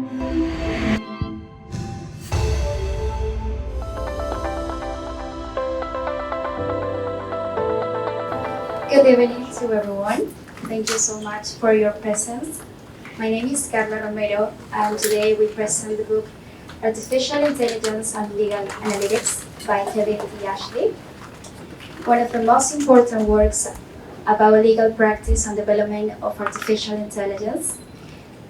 Good evening to everyone. Thank you so much for your presence. My name is Karla Romero, and today we present the book Artificial Intelligence and Legal Analytics by Yachay, one of the most important works about legal practice and development of artificial intelligence.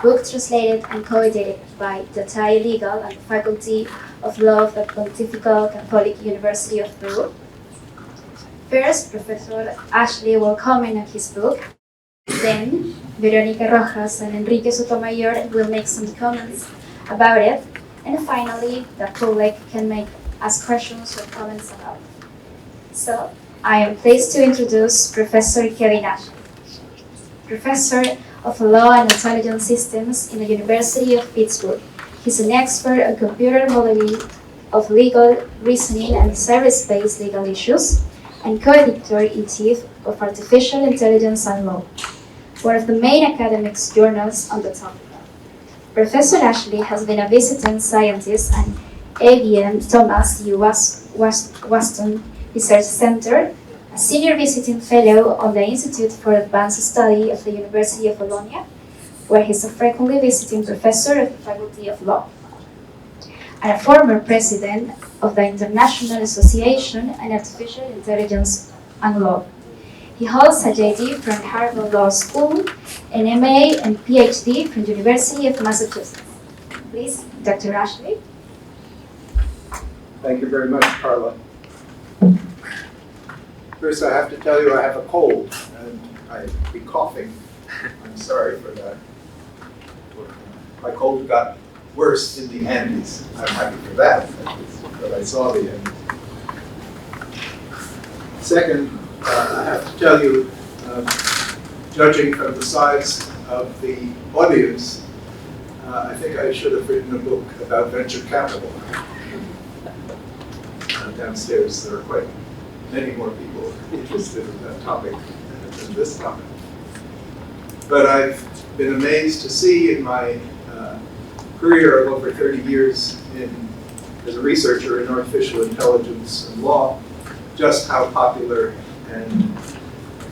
Book translated and co-edited by Yachay Legal and the Faculty of Law of the Pontifical Catholic University of Peru. First, Professor Ashley will comment on his book. Then, Verónica Rojas and Enrique Sotomayor will make some comments about it. And finally, the public can ask questions or comments about it. So, I am pleased to introduce Professor Kevin Ashley, Professor of Law and Intelligence Systems in the University of Pittsburgh. He's an expert on computer modeling of legal reasoning and service-based legal issues, and co-editor-in-chief of Artificial Intelligence and Law, one of the main academic journals on the topic. Professor Ashley has been a visiting scientist at ABM Thomas U. Waston Research Center, a senior visiting fellow on the Institute for Advanced Study of the University of Bologna, where he's a frequently visiting professor of the Faculty of Law, and a former president of the International Association on Artificial Intelligence and Law. He holds a JD from Harvard Law School, an MA and PhD from the University of Massachusetts. Please, Dr. Ashley. Thank you very much, Karla. First, I have to tell you I have a cold, and I'll be coughing. I'm sorry for that. My cold got worse in the Andes. I'm happy for that, but I saw the Andes. Second, I have to tell you, judging from the size of the audience, I think I should have written a book about venture capital. Downstairs, there are quite many more people interested in that topic than this topic. But I've been amazed to see in my career of over 30 years as a researcher in artificial intelligence and law, just how popular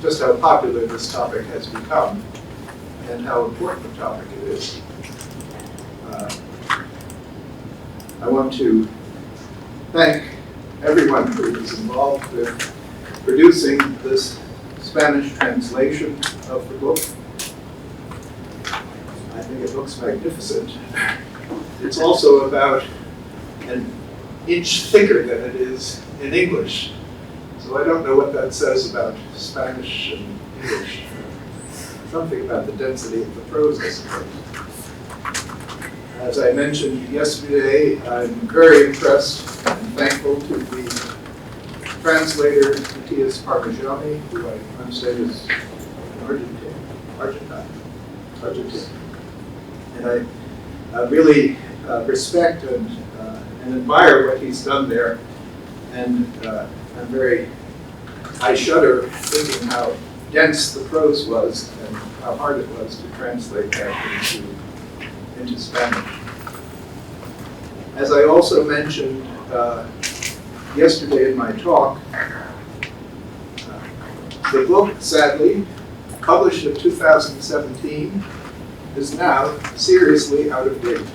this topic has become and how important the topic it is. I want to thank everyone who was involved with producing this Spanish translation of the book. I think it looks magnificent. It's also about an inch thicker than it is in English. So I don't know what that says about Spanish and English. Something about the density of the prose, I suppose. As I mentioned yesterday, I'm very impressed and thankful to the translator, Matthias Parmigiani, who I understand is Argentine. And I really respect and admire what he's done there. And I shudder thinking how dense the prose was and how hard it was to translate that into Spanish. As I also mentioned yesterday in my talk, the book, sadly, published in 2017, is now seriously out of date.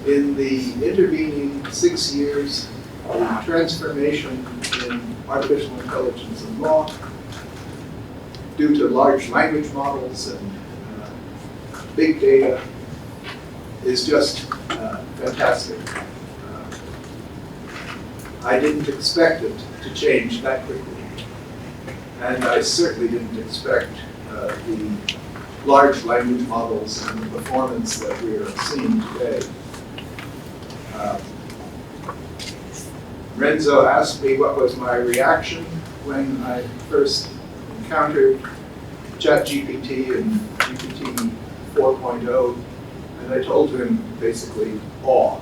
In the intervening 6 years, the transformation in artificial intelligence and law, due to large language models and big data, is just fantastic. I didn't expect it to change that quickly. And I certainly didn't expect the large language models and the performance that we are seeing today. Renzo asked me what was my reaction when I first encountered ChatGPT and GPT 4.0, and I told him basically awe.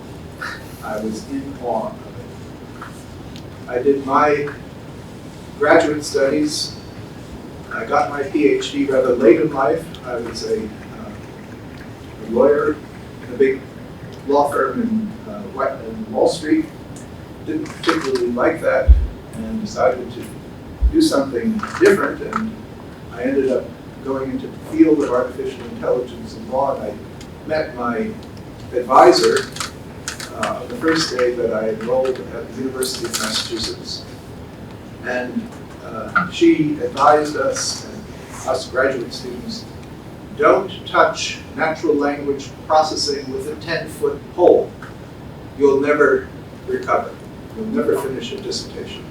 I was in awe of it. I did my graduate studies. I got my PhD rather late in life. I was a lawyer a big law firm in Wall Street. Didn't particularly like that and decided to do something different, and I ended up going into the field of artificial intelligence and law, and I met my advisor on the first day that I enrolled at the University of Massachusetts. And she advised us, and us graduate students, don't touch natural language processing with a 10-foot pole. You'll never recover. You'll never finish a dissertation.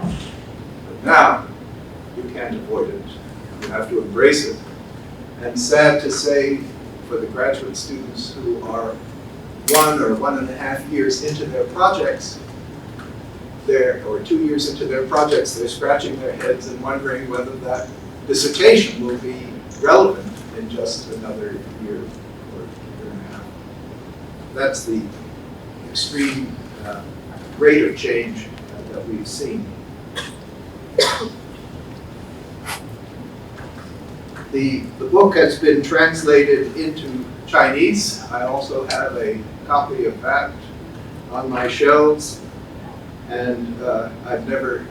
But now, you can't avoid it. You have to embrace it. And sad to say, for the graduate students who are 1 or 1.5 years into their projects, or 2 years into their projects, they're scratching their heads and wondering whether that dissertation will be relevant in just another year or year and a half. That's the extreme rate of change that we've seen. The book has been translated into Chinese. I also have a copy of that on my shelves, and I've never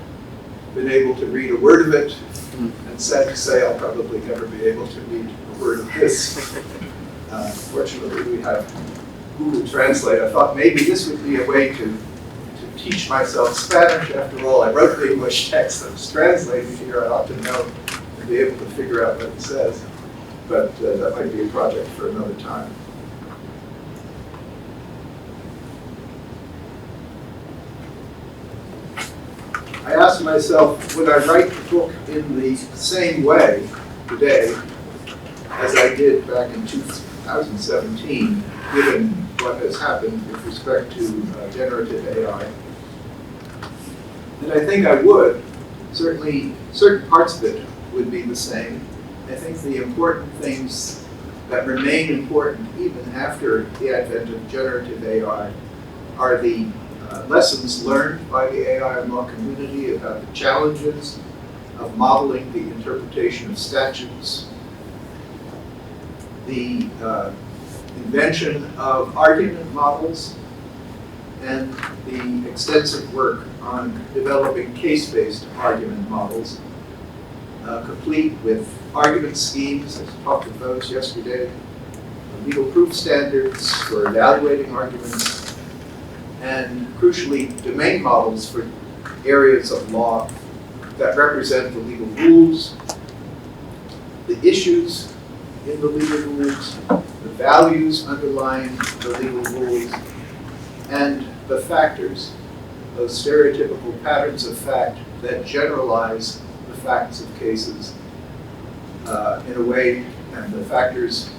been able to read a word of it, and sad to say I'll probably never be able to read a word of this. Fortunately, we have Google Translate. I thought maybe this would be a way to teach myself Spanish. After all, I wrote the English text that's translated here. I ought to know and be able to figure out what it says. But that might be a project for another time. I asked myself, would I write the book in the same way today as I did back in 2017, given what has happened with respect to generative AI? And I think I would. Certainly, certain parts of it would be the same. I think the important things that remain important even after the advent of generative AI are the lessons learned by the AI and law community about the challenges of modeling the interpretation of statutes, the invention of argument models, and the extensive work on developing case-based argument models, complete with argument schemes, I talked about those yesterday, legal proof standards for evaluating arguments, and crucially, domain models for areas of law that represent the legal rules, the issues in the legal rules, the values underlying the legal rules, and the factors, those stereotypical patterns of fact that generalize the facts of cases in a way, and the factors,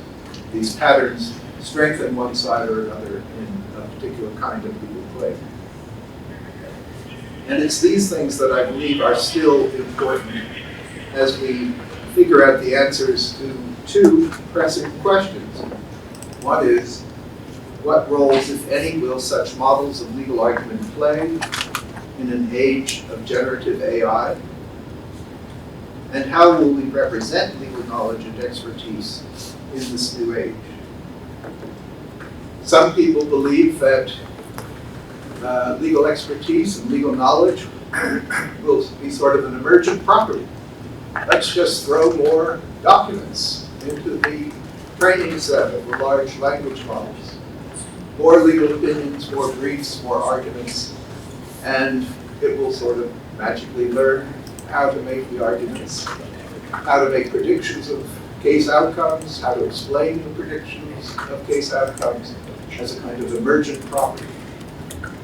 these patterns, strengthen one side or another in a particular kind of legal play. And it's these things that I believe are still important as we figure out the answers to two pressing questions. One is, what roles, if any, will such models of legal argument play in an age of generative AI? And how will we represent legal knowledge and expertise in this new age? Some people believe that legal expertise and legal knowledge will be sort of an emergent property. Let's just throw more documents into the training set of the large language models. More legal opinions, more briefs, more arguments, and it will sort of magically learn how to make the arguments, how to make predictions of case outcomes, how to explain the predictions of case outcomes as a kind of emergent property.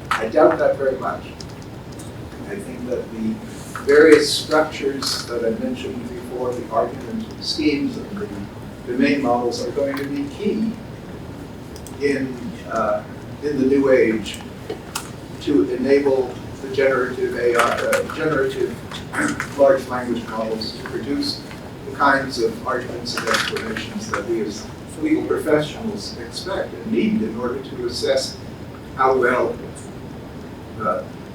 I doubt that very much. I think that the various structures that I mentioned before, the argument schemes and the domain models, are going to be key in the new age to enable the generative AI, generative large language models to produce the kinds of arguments and explanations that we as legal professionals expect and need in order to assess how well,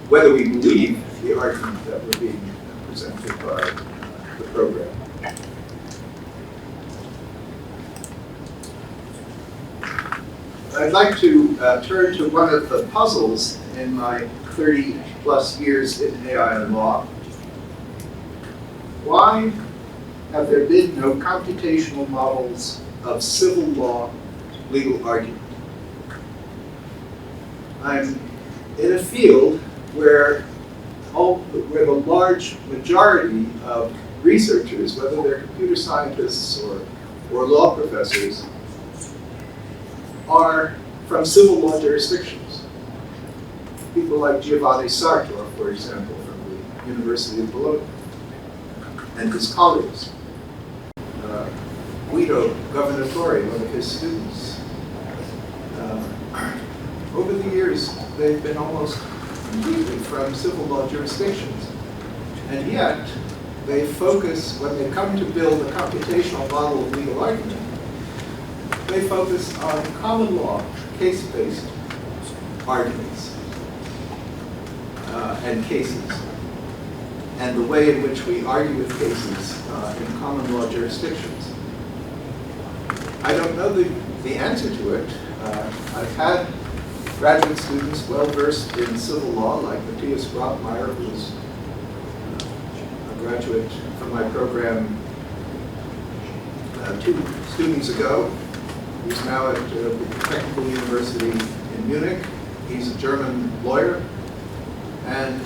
whether we believe the argument that we're being presented by the program. I'd like to turn to one of the puzzles in my 30-plus years in AI and law. Why have there been no computational models of civil law legal argument? I'm in a field where the large majority of researchers, whether they're computer scientists or law professors, are from civil law jurisdictions. People like Giovanni Sartor, for example, from the University of Bologna, and his colleagues. Guido Governatore, one of his students. Over the years, they've been almost completely from civil law jurisdictions. And yet, they focus, when they come to build a computational model of legal argument, they focus on common law, case-based arguments and cases, and the way in which we argue with cases in common law jurisdictions. I don't know the answer to it. I've had graduate students well-versed in civil law, like Matthias Grabmeier, who was a graduate from my program 2 students ago. He's now at the Technical University in Munich. He's a German lawyer, and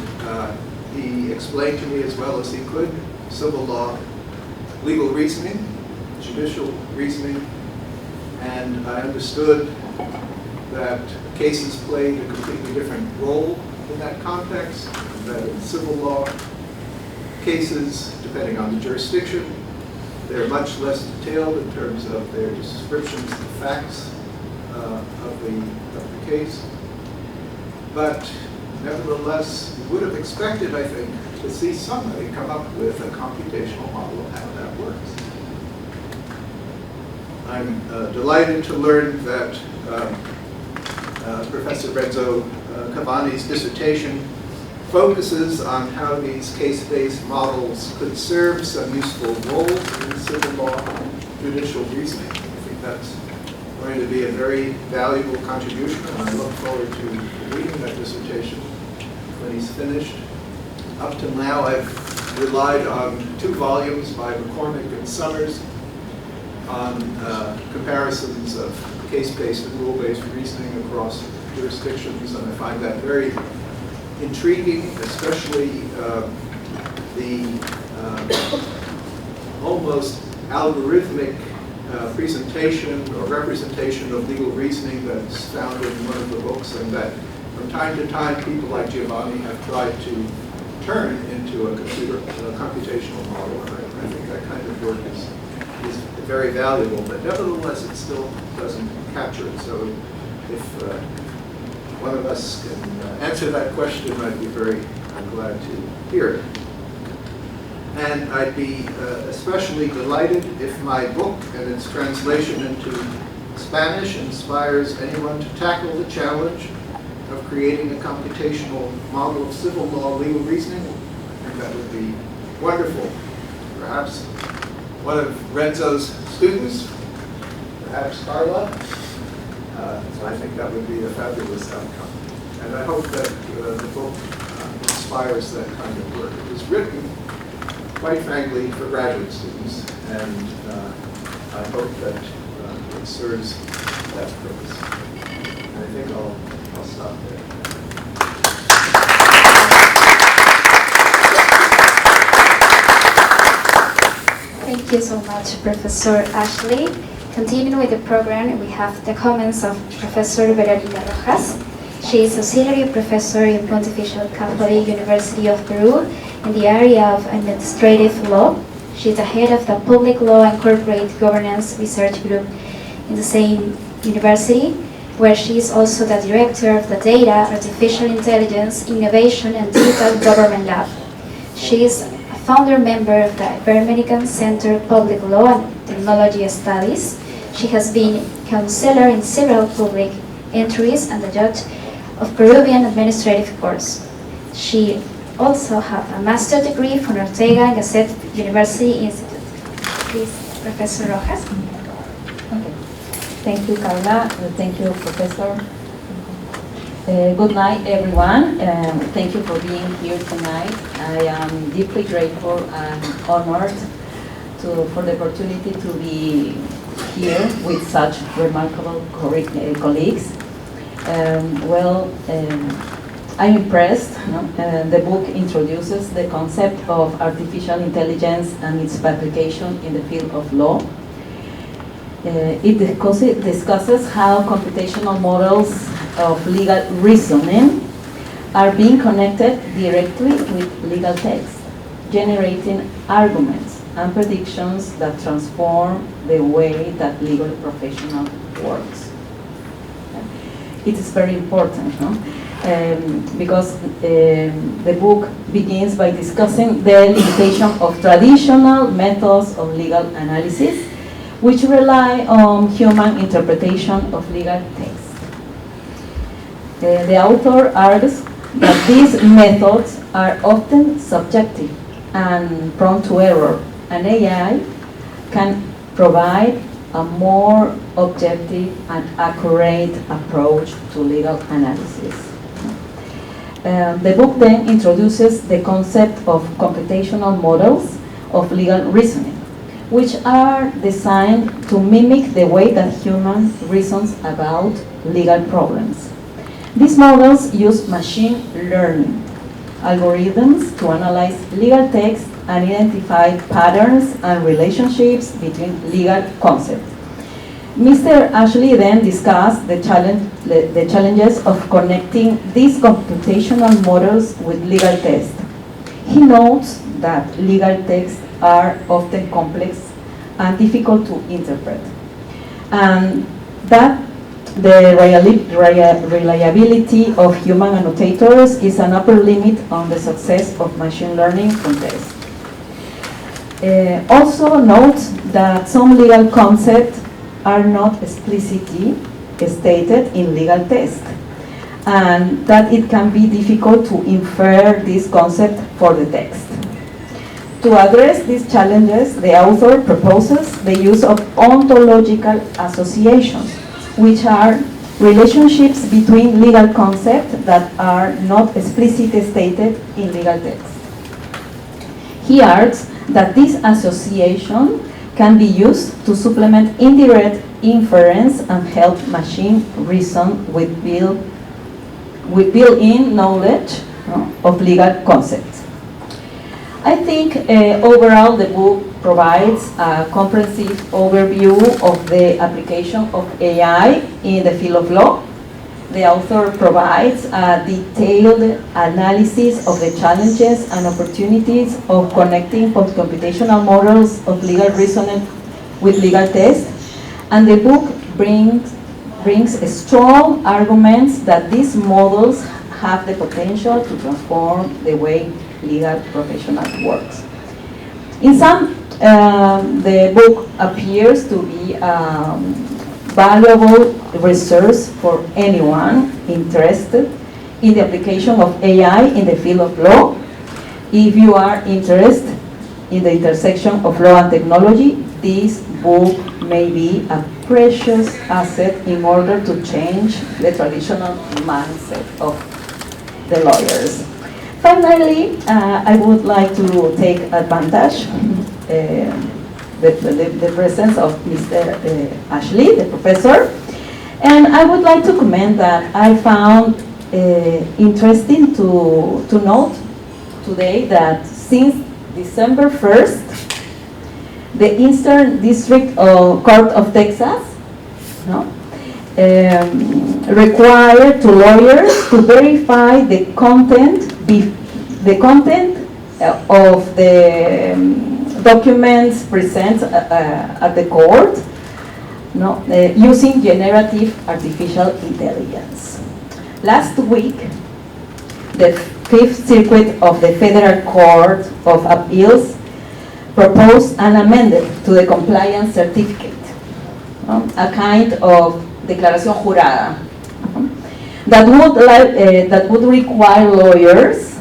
he explained to me as well as he could civil law, legal reasoning, judicial reasoning, and I understood that cases played a completely different role in that context, that in civil law cases, depending on the jurisdiction, they're much less detailed in terms of their descriptions of the facts of the case. But nevertheless, you would have expected, I think, to see somebody come up with a computational model of how that works. I'm delighted to learn that Professor Renzo Cavani's dissertation focuses on how these case-based models could serve some useful roles in civil law judicial reasoning. I think that's going to be a very valuable contribution, and I look forward to reading that dissertation when he's finished. Up to now, I've relied on 2 volumes by McCormick and Summers on comparisons of case-based and rule-based reasoning across jurisdictions, and I find that very intriguing, especially the almost algorithmic presentation or representation of legal reasoning that's found in one of the books, and that from time to time people like Giovanni have tried to turn into a computational model, and I think that kind of work is very valuable, but nevertheless it still doesn't capture it. So if one of us can answer that question, I'd be very glad to hear it. And I'd be especially delighted if my book and its translation into Spanish inspires anyone to tackle the challenge of creating a computational model of civil law legal reasoning. I think that would be wonderful. Perhaps one of Renzo's students, perhaps Karla. So I think that would be a fabulous outcome. And I hope that the book inspires that kind of work. It was written, quite frankly, for graduate students, and I hope that it serves that purpose. And I think I'll stop there. Thank you so much, Professor Ashley. Continuing with the program, we have the comments of Professor Verónica Rojas. She is Auxiliary Professor in Pontifical Catholic University of Peru in the area of Administrative Law. She is the head of the Public Law and Corporate Governance Research Group in the same university, where she is also the Director of the Data, Artificial Intelligence, Innovation and Digital Government Lab. She is a founder member of the Ibero-American Center of Public Law and Technology Studies. She has been counselor in several public entries and the judge of Peruvian administrative courts. She also has a master's degree from Ortega and Gasset University Institute. Please, Professor Rojas. Okay. Thank you, Karla. Thank you, Professor. Good night, everyone. Thank you for being here tonight. I am deeply grateful and honored for the opportunity to be here with such remarkable colleagues. I'm impressed. The book introduces the concept of artificial intelligence and its application in the field of law. It discusses how computational models of legal reasoning are being connected directly with legal text, generating arguments and predictions that transform the way that legal professional works. It is very important, because the book begins by discussing the limitation of traditional methods of legal analysis, which rely on human interpretation of legal text. The author argues that these methods are often subjective and prone to error, and AI can provide a more objective and accurate approach to legal analysis. The book then introduces the concept of computational models of legal reasoning, which are designed to mimic the way that humans reason about legal problems. These models use machine learning algorithms to analyze legal text and identify patterns and relationships between legal concepts. Mr. Ashley then discussed the challenges of connecting these computational models with legal text. He notes that legal texts are often complex and difficult to interpret, and that the reliability of human annotators is an upper limit on the success of machine learning contests. Also notes that some legal concepts are not explicitly stated in legal text, and that it can be difficult to infer this concept for the text. To address these challenges, the author proposes the use of ontological associations, which are relationships between legal concepts that are not explicitly stated in legal text. He argues that this association can be used to supplement indirect inference and help machine reason with built-in knowledge of legal concepts. I think overall the book provides a comprehensive overview of the application of AI in the field of law. The author provides a detailed analysis of the challenges and opportunities of connecting computational models of legal reasoning with legal text, and the book brings strong arguments that these models have the potential to transform the way legal professional works. In sum, the book appears to be valuable resource for anyone interested in the application of AI in the field of law. If you are interested in the intersection of law and technology, this book may be a precious asset in order to change the traditional mindset of the lawyers. Finally, I would like to take advantage the presence of Mr. Ashley, the professor, and I would like to comment that I found interesting to note today that since December 1st, the Eastern District Court of Texas required to lawyers to verify the content of the documents presented at the court, using generative artificial intelligence. Last week, the Fifth Circuit of the Federal Court of Appeals proposed an amendment to the compliance certificate, a kind of declaración jurada, that would require lawyers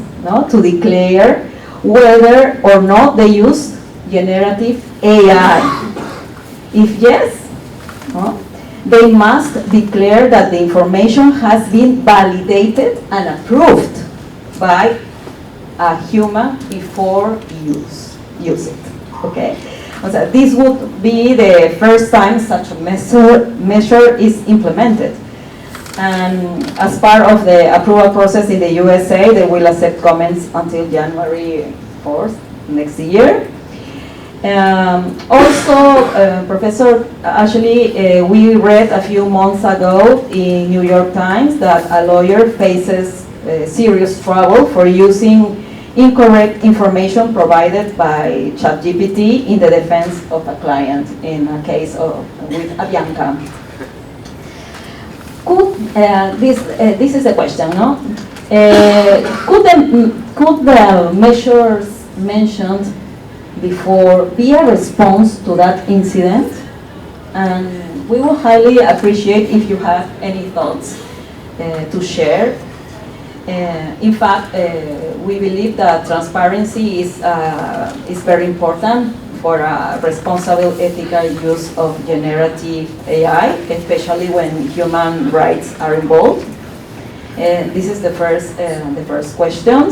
to declare whether or not they use generative AI. If yes, they must declare that the information has been validated and approved by a human before use it. Okay, so this would be the first time such a measure is implemented. And as part of the approval process in the USA, they will accept comments until January 4th next year. Professor, actually, we read a few months ago in New York Times that a lawyer faces serious trouble for using incorrect information provided by ChatGPT in the defense of a client in a case with Avianca. This is the question, no? Could the measures mentioned before be a response to that incident? And we will highly appreciate if you have any thoughts to share. In fact, we believe that transparency is very important for a responsible ethical use of generative AI, especially when human rights are involved. This is the first question.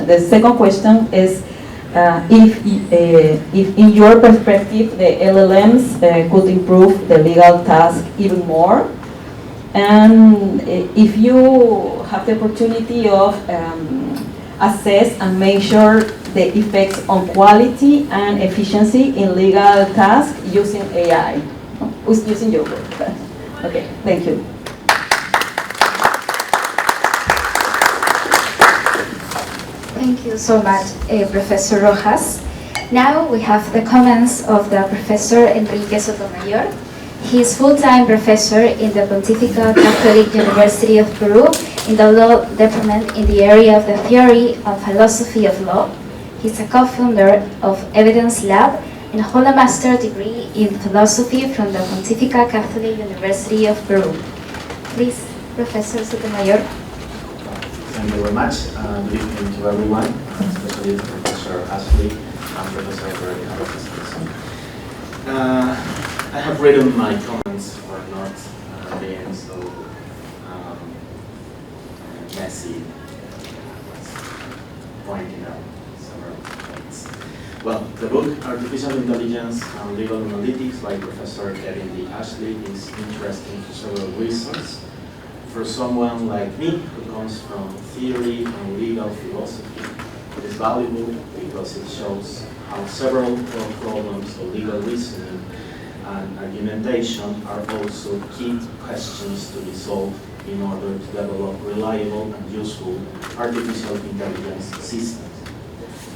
The second question is if in your perspective the LLMs could improve the legal task even more, and if you have the opportunity of assess and measure the effects on quality and efficiency in legal tasks using AI, using your work. Okay, thank you. Thank you so much, Professor Rojas. Now we have the comments of the Professor Enrique Sotomayor. He is full-time professor in the Pontifical Catholic University of Peru in the law department in the area of the theory and philosophy of law. He's a co-founder of Evidence Lab and holds a master's degree in philosophy from the Pontifical Catholic University of Peru. Please, Professor Sotomayor. Thank you very much. Good evening to everyone, especially to Professor Ashley and Professor Verónica Rojas. I have written my comments for not being so messy. Pointing out several points. Well, the book Artificial Intelligence and Legal Analytics by Professor Kevin D. Ashley is interesting for several reasons. For someone like me who comes from theory and legal philosophy, it is valuable because it shows how several problems of legal reasoning and argumentation are also key questions to be solved in order to develop reliable and useful artificial intelligence systems.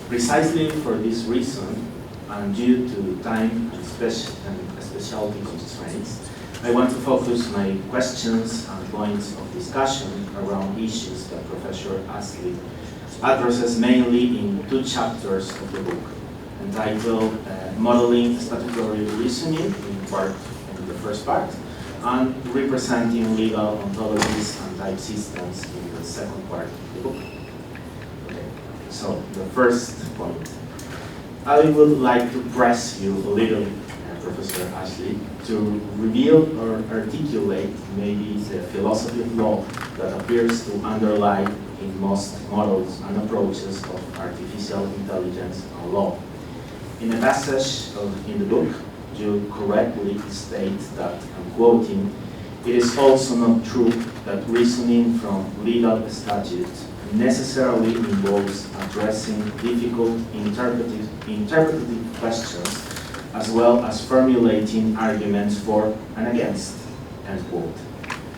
Precisely for this reason, and due to time and specialty constraints, I want to focus my questions and points of discussion around issues that Professor Ashley addresses mainly in two chapters of the book, entitled Modeling Statutory Reasoning in the first part, and Representing Legal Ontologies and Type Systems in the second part of the book. Okay. So, the first point. I would like to press you a little, Professor Ashley, to reveal or articulate maybe the philosophy of law that appears to underlie in most models and approaches of artificial intelligence and law. In a passage in the book, you correctly state that, I'm quoting, "It is also not true that reasoning from legal statutes necessarily involves addressing difficult interpretative questions as well as formulating arguments for and against," end quote.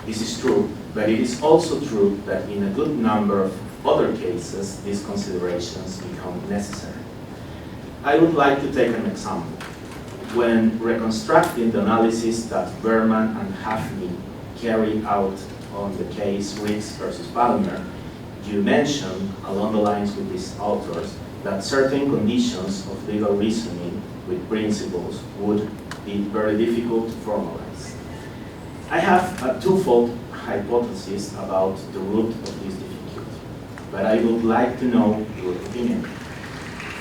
This is true, but it is also true that in a good number of other cases, these considerations become necessary. I would like to take an example. When reconstructing the analysis that Berman and Hafni carried out on the case Riggs versus Palmer, you mentioned, along the lines with these authors, that certain conditions of legal reasoning with principles would be very difficult to formalize. I have a twofold hypothesis about the root of this difficulty, but I would like to know your opinion.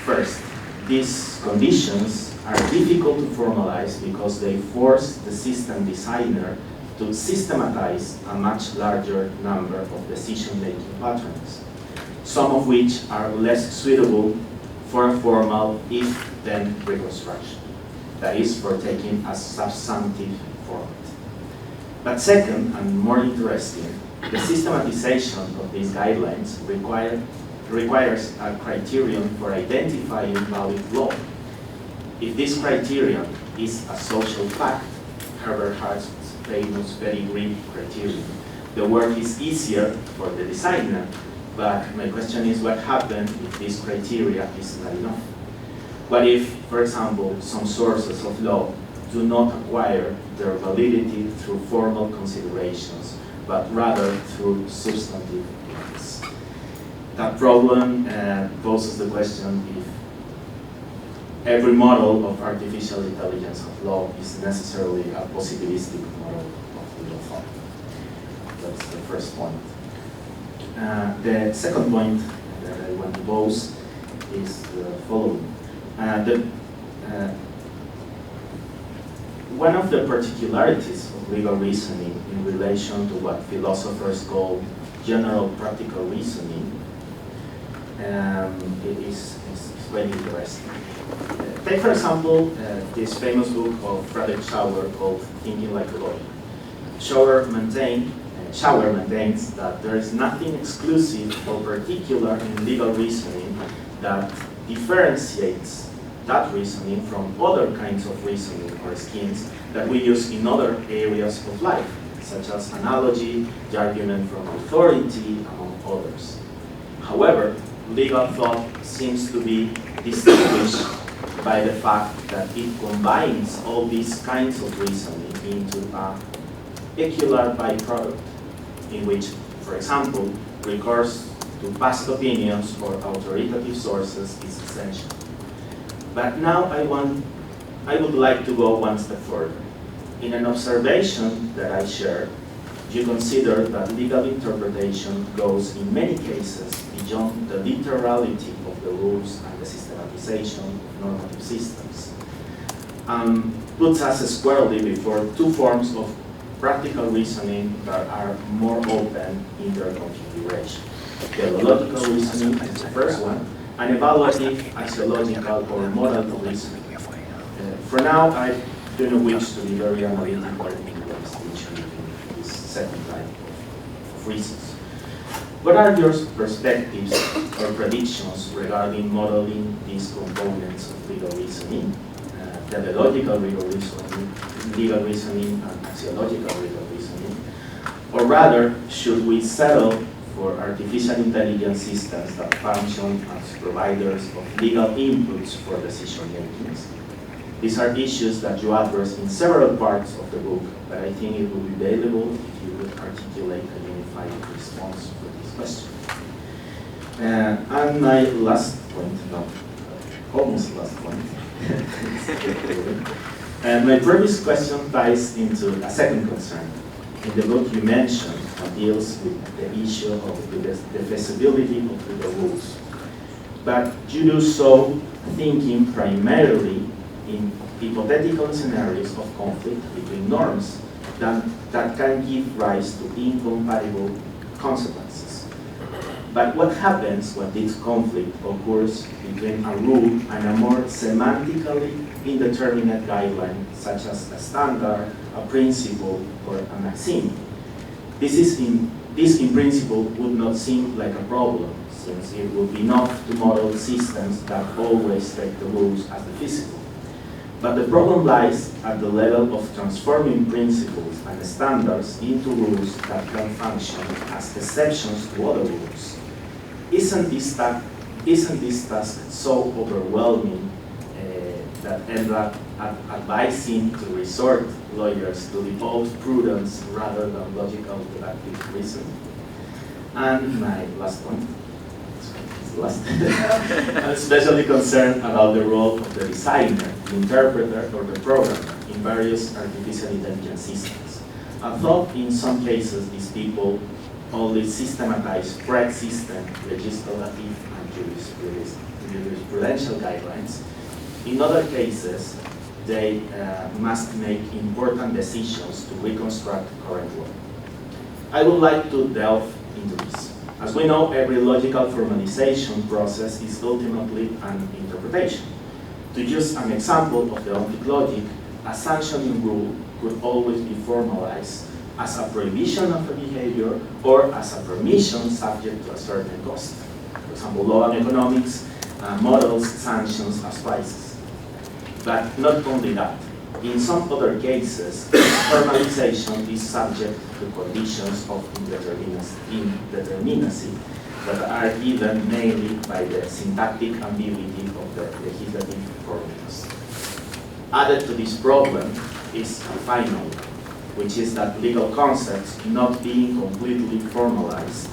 First, these conditions are difficult to formalize because they force the system designer to systematize a much larger number of decision-making patterns, some of which are less suitable for a formal if-then reconstruction, that is, for taking a substantive format. But second, and more interesting, the systematization of these guidelines requires a criterion for identifying valid law. If this criterion is a social fact, Herbert Hart's famous pedigree criterion, the work is easier for the designer, but my question is what happens if this criteria is not enough? What if, for example, some sources of law do not acquire their validity through formal considerations, but rather through substantive ones? That problem poses the question if every model of artificial intelligence of law is necessarily a positivistic model of legal thought. That's the first point. The second point that I want to pose is the following. One of the particularities of legal reasoning in relation to what philosophers call general practical reasoning is quite interesting. Take, for example, this famous book of Frederick Schauer called Thinking Like a Lawyer. Schauer maintains that there is nothing exclusive or particular in legal reasoning that differentiates that reasoning from other kinds of reasoning or schemes that we use in other areas of life, such as analogy, the argument from authority, among others. However, legal thought seems to be distinguished by the fact that it combines all these kinds of reasoning into a peculiar byproduct, in which, for example, recourse to past opinions or authoritative sources is essential. But now I would like to go one step further. In an observation that I shared, you consider that legal interpretation goes in many cases beyond the literality of the rules and the systematization of normative systems, puts us squarely before two forms of practical reasoning that are more open in their configuration. Teleological reasoning is the first one, and evaluative, axiological, or moral reasoning. For now, I do not wish to be very analytical in the distinction between this second type of reasons. What are your perspectives or predictions regarding modeling these components of legal reasoning, teleological legal reasoning, and axiological legal reasoning? Or rather, should we settle for artificial intelligence systems that function as providers of legal inputs for decision making? These are issues that you address in several parts of the book, but I think it would be valuable if you would articulate a unified response for this question. And my last point, almost last point, and my previous question ties into a second concern. In the book you mentioned deals with the issue of the feasibility of the rules, but you do so thinking primarily in hypothetical scenarios of conflict between norms that can give rise to incompatible consequences. But what happens when this conflict occurs between a rule and a more semantically indeterminate guideline, such as a standard, a principle, or a maxim? This in principle would not seem like a problem, since it would be enough to model systems that always take the rules as the physical. But the problem lies at the level of transforming principles and standards into rules that can function as exceptions to other rules. Isn't this task so overwhelming that end up advising to resort lawyers to default prudence rather than logical deductive reasoning? And my last point, I'm especially concerned about the role of the designer, the interpreter, or the programmer in various artificial intelligence systems. I thought in some cases these people only systematize pre-existing legislative and jurisprudential guidelines, In other cases, they must make important decisions to reconstruct current law. I would like to delve into this. As we know, every logical formalization process is ultimately an interpretation. To use an example of deontic logic, a sanctioning rule could always be formalized as a prohibition of a behavior or as a permission subject to a certain cost. For example, law and economics models sanctions as prices. But not only that. In some other cases, formalization is subject to conditions of indeterminacy that are given mainly by the syntactic ambiguity of the legislative formulas. Added to this problem is a final one, which is that legal concepts not being completely formalized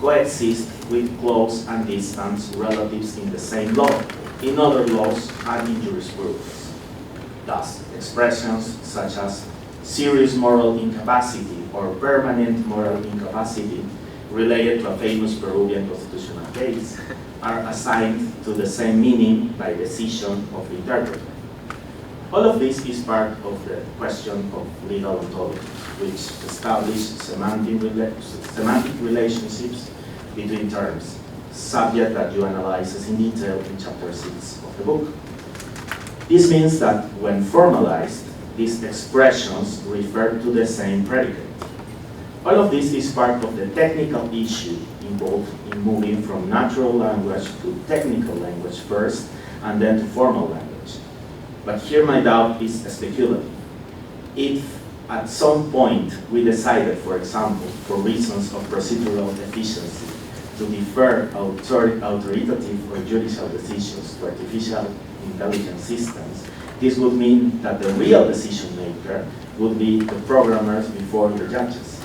coexist with close and distant relatives in the same law, in other laws and in jurisprudence. Thus, expressions such as serious moral incapacity or permanent moral incapacity related to a famous Peruvian constitutional case are assigned to the same meaning by decision of the interpreter. All of this is part of the question of legal ontology, which establishes semantic relationships between terms, subject that you analyze in detail in chapter 6 of the book. This means that when formalized, these expressions refer to the same predicate. All of this is part of the technical issue involved in moving from natural language to technical language first, and then to formal language. But here my doubt is speculative. If at some point we decided, for example, for reasons of procedural efficiency, to defer authoritative or judicial decisions to artificial intelligence systems, this would mean that the real decision maker would be the programmers before the judges.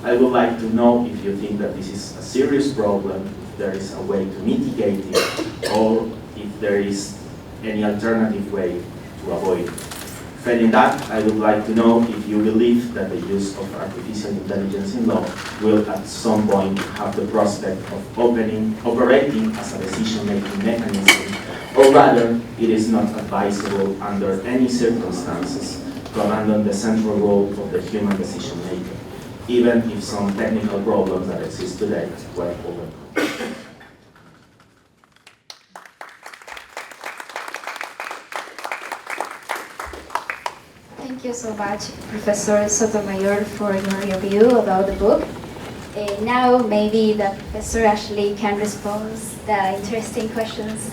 I would like to know if you think that this is a serious problem, if there is a way to mitigate it, or if there is any alternative way to avoid it. Failing that, I would like to know if you believe that the use of artificial intelligence in law will at some point have the prospect of operating as a decision-making mechanism, or rather, it is not advisable under any circumstances to abandon the central role of the human decision maker, even if some technical problems that exist today were overcome. Thank you so much, Professor Sotomayor, for your review about the book. Now maybe the Professor actually can respond the interesting questions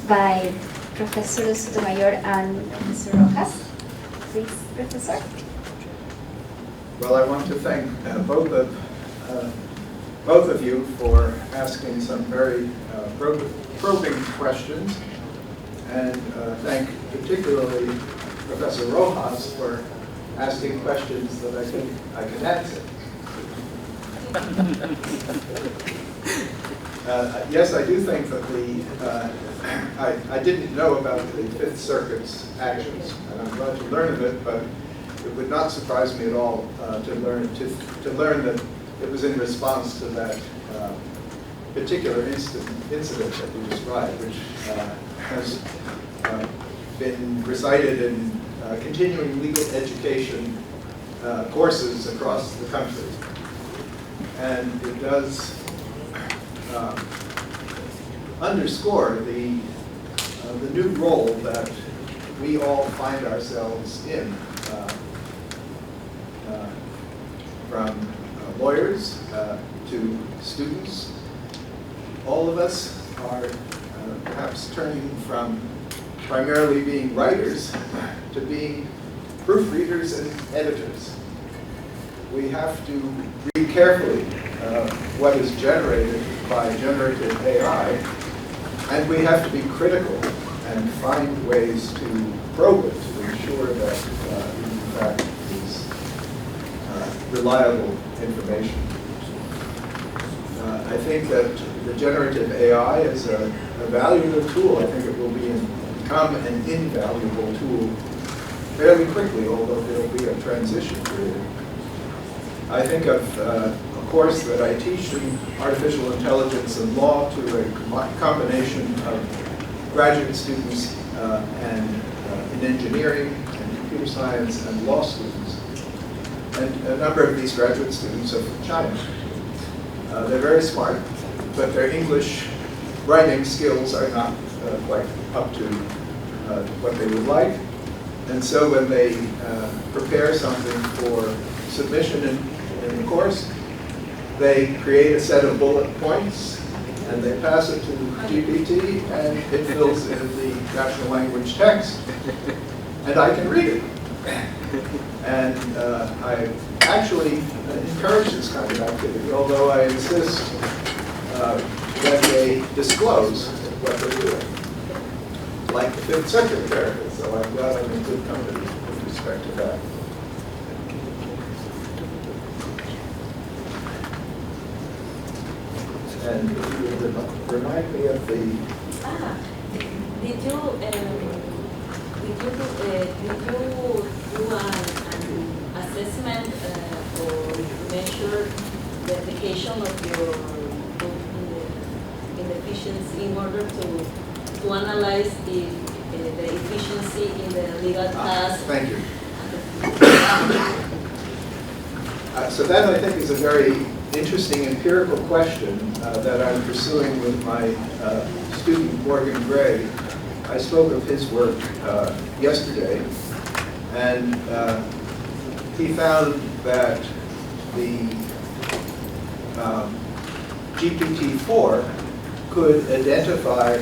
by Professor Sotomayor and Professor Rojas. Please, Professor. Well, I want to thank both of you for asking some very probing questions, and thank particularly Professor Rojas for asking questions that I think I can answer. Yes, I do think that I didn't know about the Fifth Circuit's actions, and I'm glad to learn of it, but it would not surprise me at all to learn that it was in response to that particular incident that you described, which has been recited in continuing legal education courses across the country. And it does underscore the new role that we all find ourselves in, from lawyers to students. All of us are perhaps turning from primarily being writers to being proofreaders and editors. We have to read carefully what is generated by generative AI, and we have to be critical and find ways to probe it to ensure that it in fact is reliable information. I think that the generative AI is a valuable tool. I think it will become an invaluable tool fairly quickly, although there will be a transition period. I think of a course that I teach in artificial intelligence and law to a combination of graduate students and in engineering and computer science and law students. And a number of these graduate students are from China. They're very smart, but their English writing skills are not quite up to what they would like. And so when they prepare something for submission in the course, they create a set of bullet points and they pass it to GPT and it fills in the national language text and I can read it. And I actually encourage this kind of activity, although I insist that they disclose what they're doing. Like the Fifth Circuit there, so I'm glad I'm in good company with respect to that. And if you would remind me of the... Did you do an assessment or measure the application of your book in the efficiency in order to analyze the efficiency in the legal task? Thank you. So that, I think, is a very interesting empirical question that I'm pursuing with my student, Morgan Gray. I spoke of his work yesterday, and he found that the GPT-4 could identify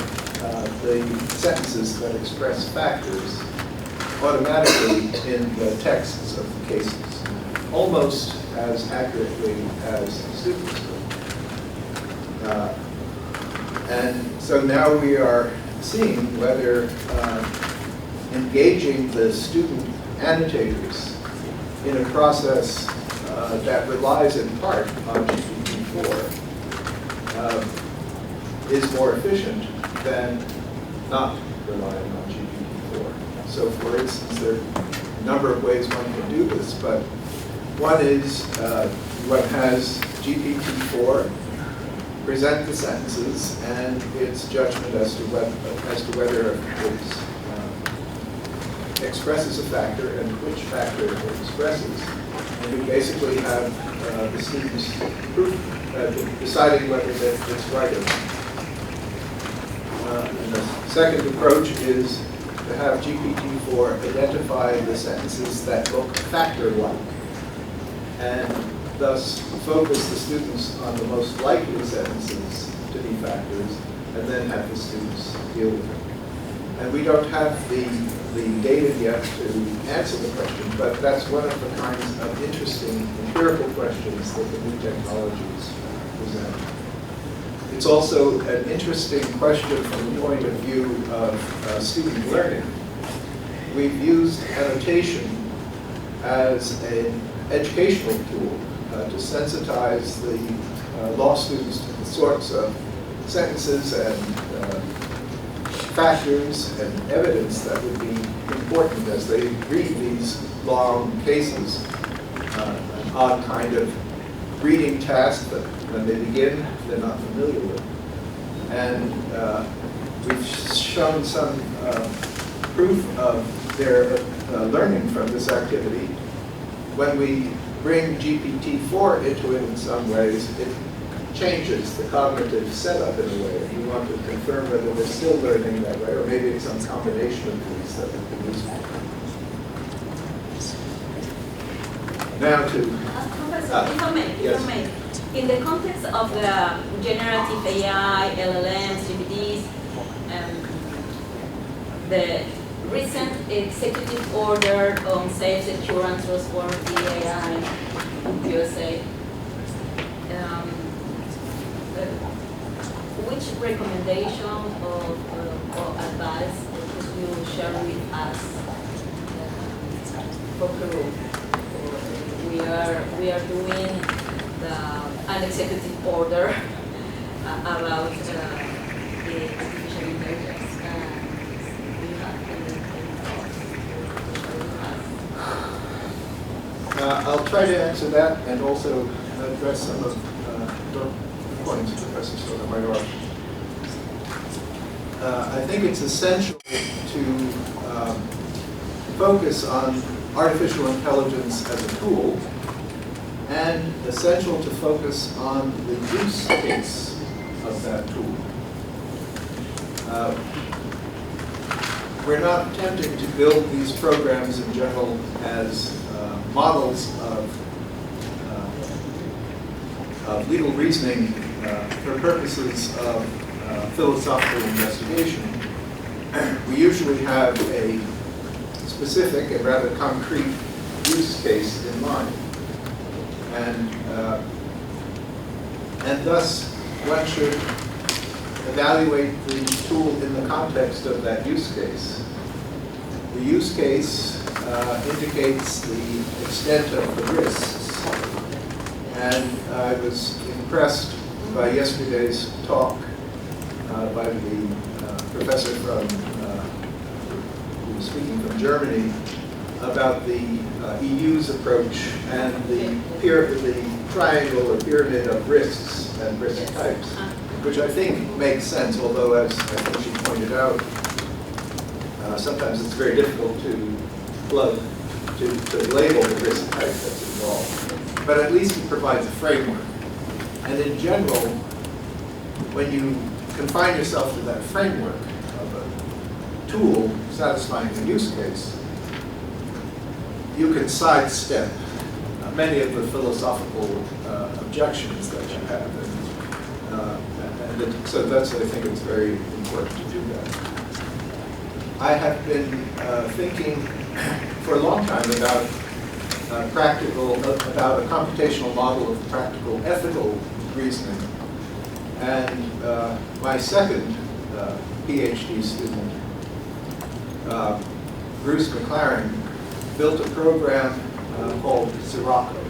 the sentences that express factors automatically in the texts of the cases, almost as accurately as students do. And so now we are seeing whether engaging the student annotators in a process that relies in part on GPT-4 is more efficient than not relying on GPT-4. So for instance, there are a number of ways one can do this, but one is one has GPT-4 present the sentences and its judgment as to whether it expresses a factor and which factor it expresses. And we basically have the students deciding whether it's right or not. And the second approach is to have GPT-4 identify the sentences that look factor-like, and thus focus the students on the most likely sentences to be factors, and then have the students deal with them. And we don't have the data yet to answer the question, but that's one of the kinds of interesting empirical questions that the new technologies present. It's also an interesting question from the point of view of student learning. We've used annotation as an educational tool to sensitize the law students to the sorts of sentences and factors and evidence that would be important as they read these long cases. An odd kind of reading task that when they begin, they're not familiar with. And we've shown some proof of their learning from this activity. When we bring GPT-4 into it in some ways, it changes the cognitive setup in a way. We want to confirm whether they're still learning that way, or maybe it's some combination of these that would be useful. Now to... Professor, if I may. In the context of the generative AI, LLMs, GPTs, the recent executive order on safe, secure, and trustworthy AI in USA, which recommendation or advice could you share with us for Peru? We are doing an executive order about the artificial intelligence. Do you have any thoughts? I'll try to answer that and also address some of your points, Professor Sotomayor. I think it's essential to focus on artificial intelligence as a tool, and essential to focus on the use case of that tool. We're not attempting to build these programs in general as models of legal reasoning for purposes of philosophical investigation. We usually have a specific and rather concrete use case in mind. And thus, one should evaluate the tool in the context of that use case. The use case indicates the extent of the risks. And I was impressed by yesterday's talk by the professor who was speaking from Germany about the EU's approach and the triangle or pyramid of risks and risk types, which I think makes sense, although as I think she pointed out, sometimes it's very difficult to label the risk type that's involved. But at least it provides a framework. And in general, when you confine yourself to that framework of a tool satisfying the use case, you can sidestep many of the philosophical objections that you have. So that's, I think it's very important to do that. I have been thinking for a long time about a computational model of practical ethical reasoning. And my second PhD student, Bruce McLaren, built a program called Sirocco.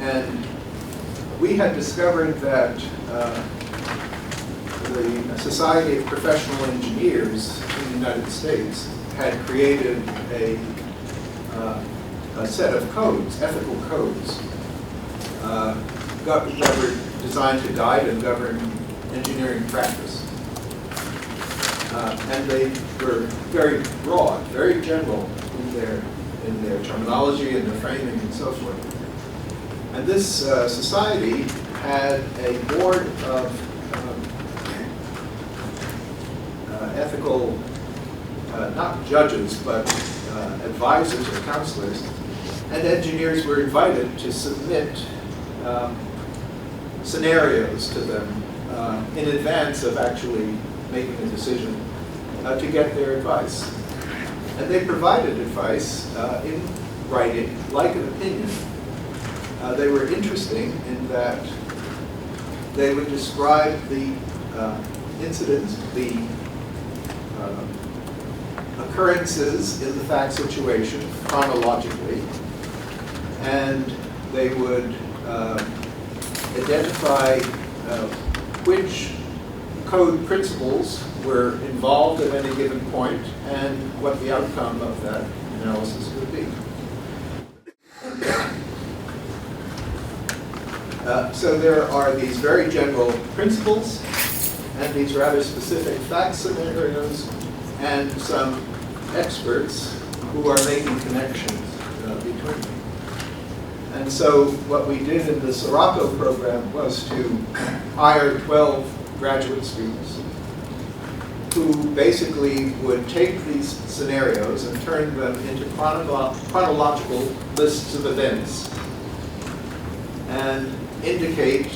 And we had discovered that the Society of Professional Engineers in the United States had created a set of codes, ethical codes, that were designed to guide and govern engineering practice. And they were very broad, very general in their terminology and their framing and so forth. And this society had a board of ethical, not judges, but advisors or counselors, and engineers were invited to submit scenarios to them in advance of actually making a decision to get their advice. And they provided advice in writing, like an opinion. They were interesting in that they would describe the incidents, the occurrences in the fact situation chronologically, and they would identify which code principles were involved at any given point and what the outcome of that analysis would be. So there are these very general principles and these rather specific fact scenarios and some experts who are making connections between them. And so what we did in the Sirocco program was to hire 12 graduate students who basically would take these scenarios and turn them into chronological lists of events and indicate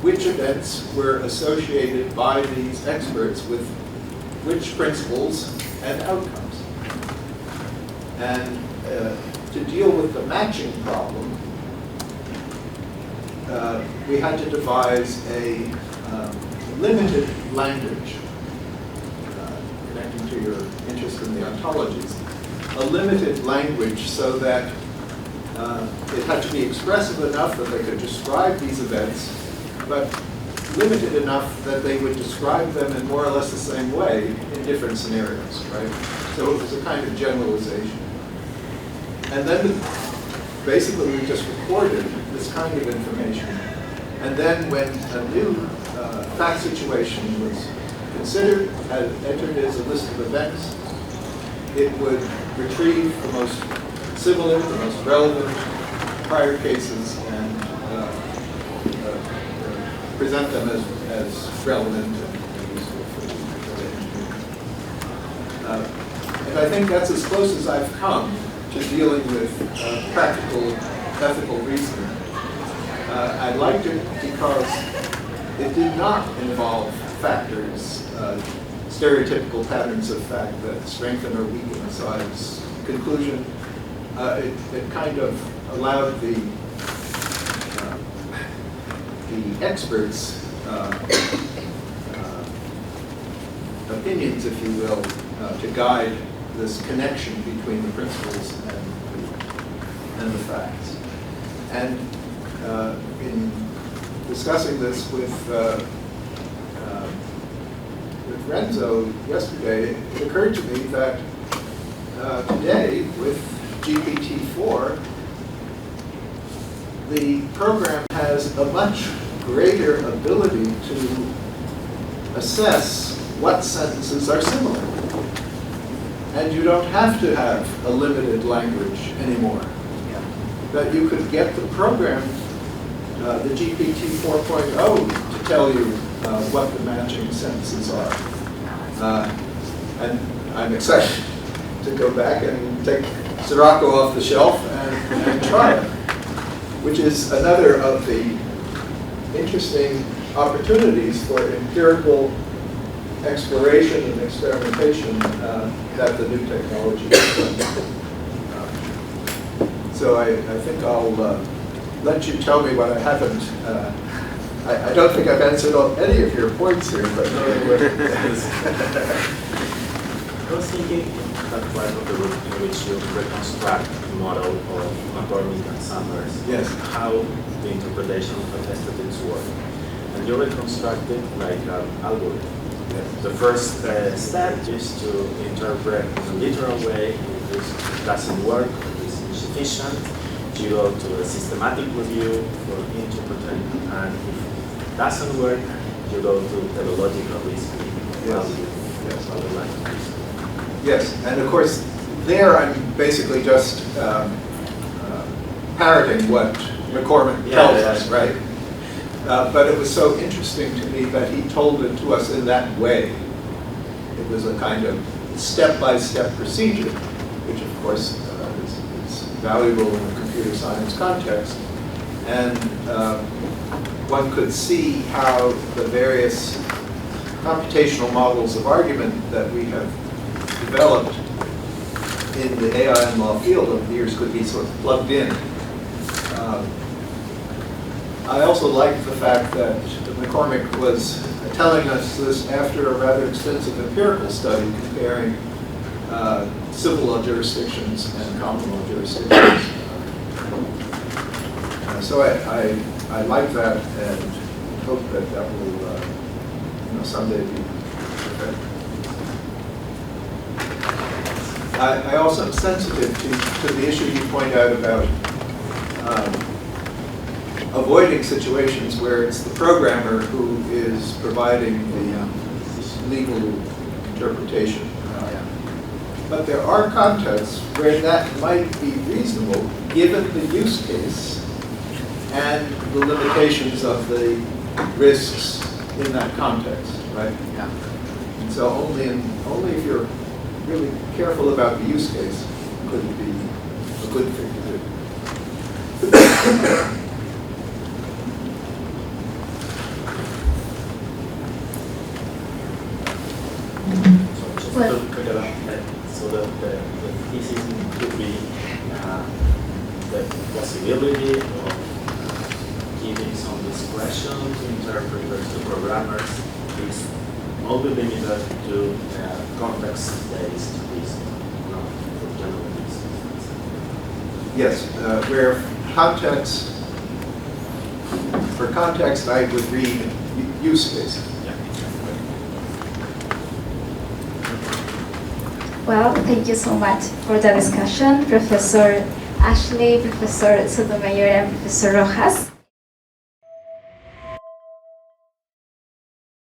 which events were associated by these experts with which principles and outcomes. And to deal with the matching problem, we had to devise a limited language, connecting to your interest in the ontologies, a limited language so that it had to be expressive enough that they could describe these events, but limited enough that they would describe them in more or less the same way in different scenarios, right? So it was a kind of generalization. And then basically we just recorded this kind of information And then when a new fact situation was considered and entered as a list of events, it would retrieve the most similar, the most relevant prior cases and present them as relevant and useful for the engineer. And I think that's as close as I've come to dealing with practical ethical reasoning. I liked it because it did not involve factors, stereotypical patterns of fact that strengthen or weaken a side's conclusion. It kind of allowed the experts' opinions, if you will, to guide this connection between the principles and the facts. And in discussing this with Renzo yesterday, it occurred to me that today with GPT-4, the program has a much greater ability to assess what sentences are similar. And you don't have to have a limited language anymore. That you could get the program, the GPT 4.0, to tell you what the matching sentences are. And I'm excited to go back and take Sirocco off the shelf and try it, which is another of the interesting opportunities for empirical exploration and experimentation that the new technology has. So I think I'll let you tell me what I haven't. I don't think I've answered any of your points here, but I was thinking that part of the book in which you reconstruct the model of McCormick and Summers, yes, how the interpretation of aesthetics work. And you reconstruct it like an algorithm. yes. The first step is to interpret in a literal way. If this doesn't work, if it's insufficient, you go to a systematic review for interpreting, and if it doesn't work, you go to teleological reasoning. Yes. Yes. Other languages. Yes, and of course, there I'm basically just parroting what McCormick tells us, right? But it was so interesting to me that he told it to us in that way. It was a kind of step-by-step procedure, which of course is valuable in the computer science context. And one could see how the various computational models of argument that we have developed in the AI and law field over the years could be sort of plugged in. I also like the fact that McCormick was telling us this after a rather extensive empirical study comparing civil law jurisdictions and common law jurisdictions. So I like that and hope that that will someday be okay. I also am sensitive to the issue you point out about avoiding situations where it's the programmer who is providing the legal interpretation. But there are contexts where that might be reasonable given the use case and the limitations of the risks in that context, right? Yeah. And so only if you're really careful about the use case could it be a good thing to do. Well, So the thesis could be the possibility of giving some discretion to interpreters, to programmers, is only limited to context-based reasoning, not for general reasoning. Yes, where for context, I would read use cases. well, thank you so much for the discussion, Professor Ashley, Professor Sotomayor, and Professor Rojas.